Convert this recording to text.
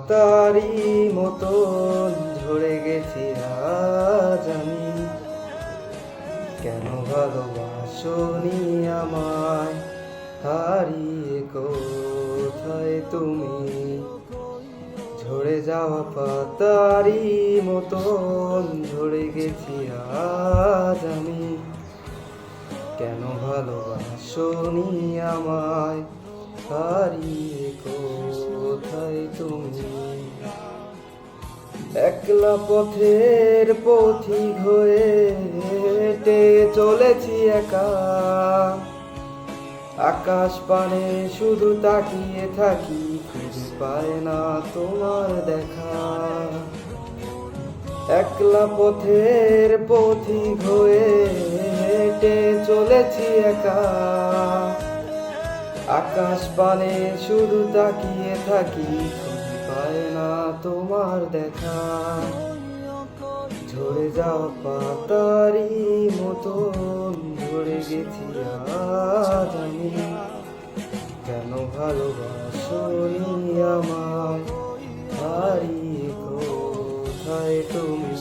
পাতারি মতন ঝরে গেছি আজ আমি। কেন ভালোবাসনি আমায়, হারিয়ে কোথায় তুমি? ঝরে যাওয়া পাতারি মতন ঝরে গেছি আজ আমি। কেন ভালোবাসনি আমায়, হারিয়ে কোথায় তুমি? একলা পথের পথিক হয়ে হেঁটে চলেছি একা, আকাশ পানে শুধু তাকিয়ে থাকি, খুঁজে পায় না তোমার দেখা। একলা পথের পথিক হয়ে হেঁটে চলেছি একা, আকাশ পানে শুধু তাকিয়ে থাকি, খুঁজে পায় না তোমার দেখা। ঝরে যাওয়া পাতারি মতন ঝরে গেছি আজ আমি। কেন ভালোবাসনি আমায়, হারিয়ে কোথায় তুমি?